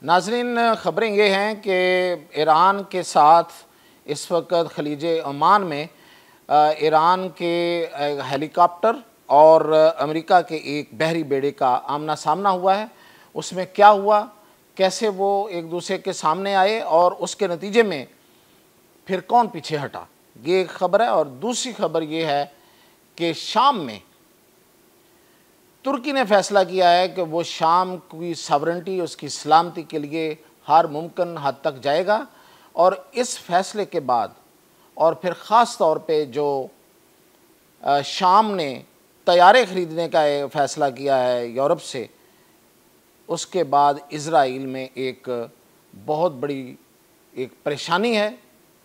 नाज़रीन, ख़बरें ये हैं कि ईरान के साथ इस वक्त खलीज ओमान में ईरान के हेलीकॉप्टर और अमेरिका के एक बहरी बेड़े का आमना सामना हुआ है। उसमें क्या हुआ, कैसे वो एक दूसरे के सामने आए और उसके नतीजे में फिर कौन पीछे हटा, ये एक ख़बर है। और दूसरी खबर ये है कि शाम में तुर्की ने फैसला किया है कि वो शाम की सॉवरेनिटी, उसकी सलामती के लिए हर मुमकिन हद तक जाएगा। और इस फैसले के बाद और फिर ख़ास तौर पे जो शाम ने तैयारे ख़रीदने का फ़ैसला किया है यूरोप से, उसके बाद इज़राइल में एक बहुत बड़ी एक परेशानी है।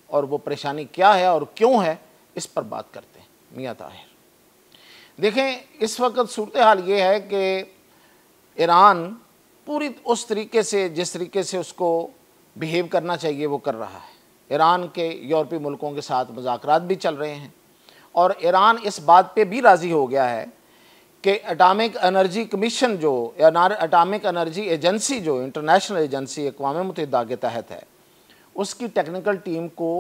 और वो परेशानी क्या है और क्यों है, इस पर बात करते हैं। मियां ताहिर, देखें, इस वक्त सूरत हाल ये है कि ईरान पूरी उस तरीके से, जिस तरीके से उसको बिहेव करना चाहिए वो कर रहा है। ईरान के यूरोपीय मुल्कों के साथ मुज़ाकरात भी चल रहे हैं और ईरान इस बात पे भी राज़ी हो गया है कि एटॉमिक एनर्जी कमीशन, जो एटॉमिक एनर्जी एजेंसी, जो इंटरनेशनल एजेंसी अक़वाम मुत्तहिदा के तहत है, उसकी टेक्निकल टीम को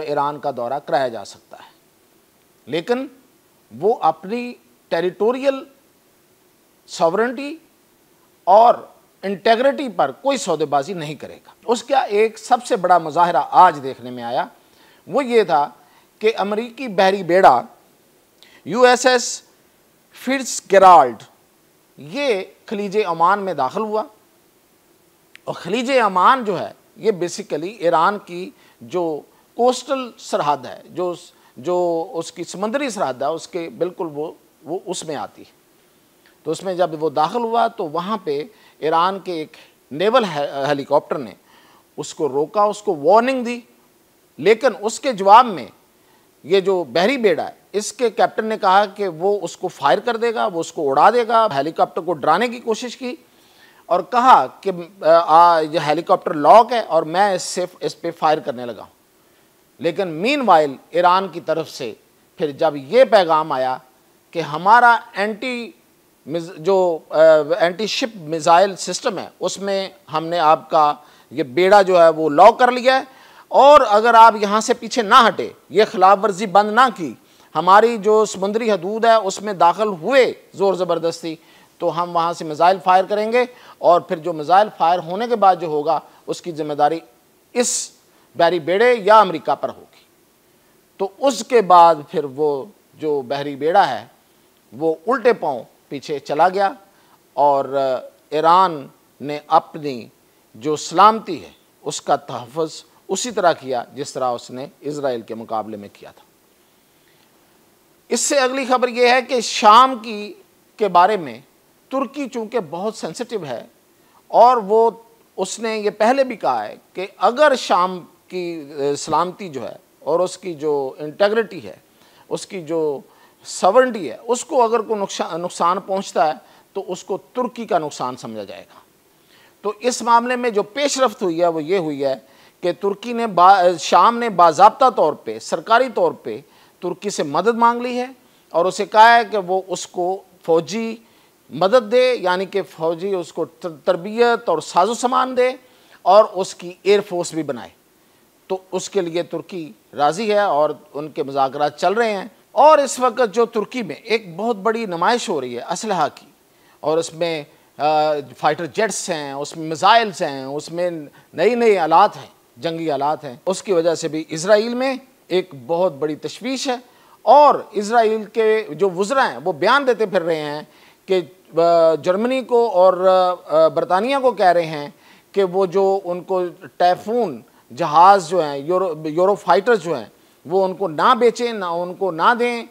ईरान का दौरा कराया जा सकता है, लेकिन वो अपनी टेरिटोरियल सॉवरेनिटी और इंटेग्रिटी पर कोई सौदेबाजी नहीं करेगा। उसका एक सबसे बड़ा मुजाहरा आज देखने में आया, वो ये था कि अमेरिकी बहरी बेड़ा USS फिट्ज़जेराल्ड ये खलीज ओमान में दाखिल हुआ। और खलीज ओमान जो है ये बेसिकली ईरान की जो कोस्टल सरहद है, जो उसकी समुद्री सरहद है, उसके बिल्कुल वो उसमें आती है। तो उसमें जब वो दाखिल हुआ तो वहाँ पे ईरान के एक नेवल हेलीकॉप्टर ने उसको रोका, उसको वार्निंग दी, लेकिन उसके जवाब में ये जो बहरी बेड़ा है इसके कैप्टन ने कहा कि वो उसको फायर कर देगा, वो उसको उड़ा देगा। हेलीकॉप्टर को डराने की कोशिश की और कहा कि ये हेलीकॉप्टर लॉक है और मैं इस पे फायर करने लगा हूँ। लेकिन मीनवाइल ईरान की तरफ से फिर जब ये पैगाम आया कि हमारा एंटी शिप मिसाइल सिस्टम है, उसमें हमने आपका ये बेड़ा जो है वो लॉक कर लिया है और अगर आप यहाँ से पीछे ना हटे, ये खिलाफ वर्जी बंद ना की, हमारी जो समुद्री हदूद है उसमें दाखिल हुए ज़ोर ज़बरदस्ती, तो हम वहाँ से मिसाइल फायर करेंगे और फिर जो मिसाइल फायर होने के बाद जो होगा उसकी जिम्मेदारी इस बहरी बेड़े या अमेरिका पर होगी। तो उसके बाद फिर वो जो बहरी बेड़ा है वो उल्टे पांव पीछे चला गया और ईरान ने अपनी जो सलामती है उसका तहफ़्फ़ुज़ उसी तरह किया जिस तरह उसने इज़राइल के मुकाबले में किया था। इससे अगली खबर यह है कि शाम के बारे में तुर्की चूँकि बहुत सेंसिटिव है और उसने ये पहले भी कहा है कि अगर शाम की सलामती जो है और उसकी जो इंटेग्रिटी है, उसकी जो सॉवरेनिटी है, उसको अगर कोई नुकसान पहुंचता है तो उसको तुर्की का नुकसान समझा जाएगा। तो इस मामले में जो पेशरफ्त हुई है वो ये हुई है कि तुर्की ने शाम ने बाज़ाब्ता तौर पे, सरकारी तौर पे तुर्की से मदद मांग ली है और उसे कहा है कि वो उसको फ़ौजी मदद दे, यानी कि फ़ौजी उसको तरबियत और साजो सामान दे और उसकी एयरफोर्स भी बनाए। तो उसके लिए तुर्की राज़ी है और उनके मुज़ाकरात चल रहे हैं। और इस वक्त जो तुर्की में एक बहुत बड़ी नुमाइश हो रही है असलहा की, और उसमें फाइटर जेट्स हैं, उसमें मिसाइल्स हैं, उसमें नई नई आलात हैं, जंगी आलात हैं, उसकी वजह से भी इज़राइल में एक बहुत बड़ी तशवीश है। और इज़राइल के जो वज़रा हैं वो बयान देते फिर रहे हैं कि जर्मनी को और बरतानिया को कह रहे हैं कि वो जो उनको टाइफून जहाज़ जो हैं, यूरो फाइटर्स जो हैं, वो उनको ना बेचें, ना उनको ना दें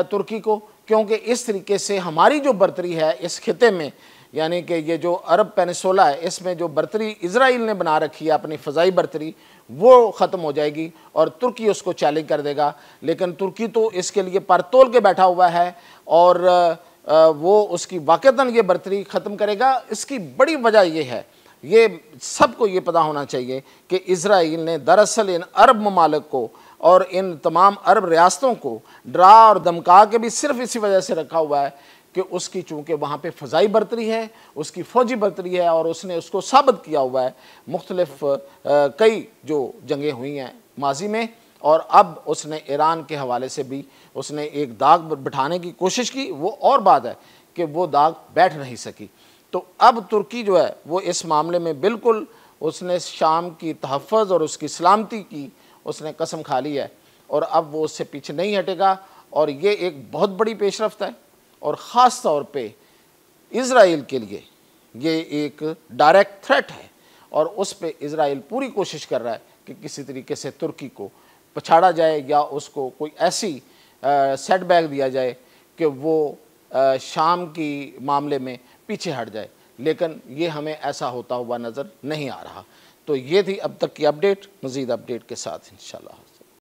तुर्की को, क्योंकि इस तरीके से हमारी जो बर्तरी है इस खिते में, यानी कि ये जो अरब पेनिसुला है, इसमें जो बर्तरी इज़राइल ने बना रखी है अपनी फ़ज़ाई बर्तरी, वो ख़त्म हो जाएगी और तुर्की उसको चैलेंज कर देगा। लेकिन तुर्की तो इसके लिए पर तोल के बैठा हुआ है और वो उसकी वाक़तन ये बर्तरी ख़त्म करेगा। इसकी बड़ी वजह ये है, ये सबको ये पता होना चाहिए कि इज़राइल ने दरअसल इन अरब ममालिक को और इन तमाम अरब रियासतों को डरा और धमका के भी सिर्फ इसी वजह से रखा हुआ है कि उसकी चूँकि वहाँ पे फ़ज़ाई बर्तरी है, उसकी फ़ौजी बर्तरी है और उसने उसको साबित किया हुआ है मुख्तलिफ कई जो जंगें हुई हैं माजी में, और अब उसने ईरान के हवाले से भी उसने एक दाग बिठाने की कोशिश की। वो और बात है कि वो दाग बैठ नहीं सकी। तो अब तुर्की जो है वो इस मामले में बिल्कुल उसने शाम की तहफ़्फ़ुज़ और उसकी सलामती की उसने कसम खा ली है, और अब वो उससे पीछे नहीं हटेगा। और ये एक बहुत बड़ी पेशरफ्त है, और ख़ास तौर पे इज़राइल के लिए ये एक डायरेक्ट थ्रेट है, और उस पे इज़राइल पूरी कोशिश कर रहा है कि किसी तरीके से तुर्की को पछाड़ा जाए या उसको कोई ऐसी सेटबैक दिया जाए कि वो शाम की मामले में पीछे हट जाए, लेकिन ये हमें ऐसा होता हुआ नज़र नहीं आ रहा। तो ये थी अब तक की अपडेट। मज़ीद अपडेट के साथ इंशाअल्लाह।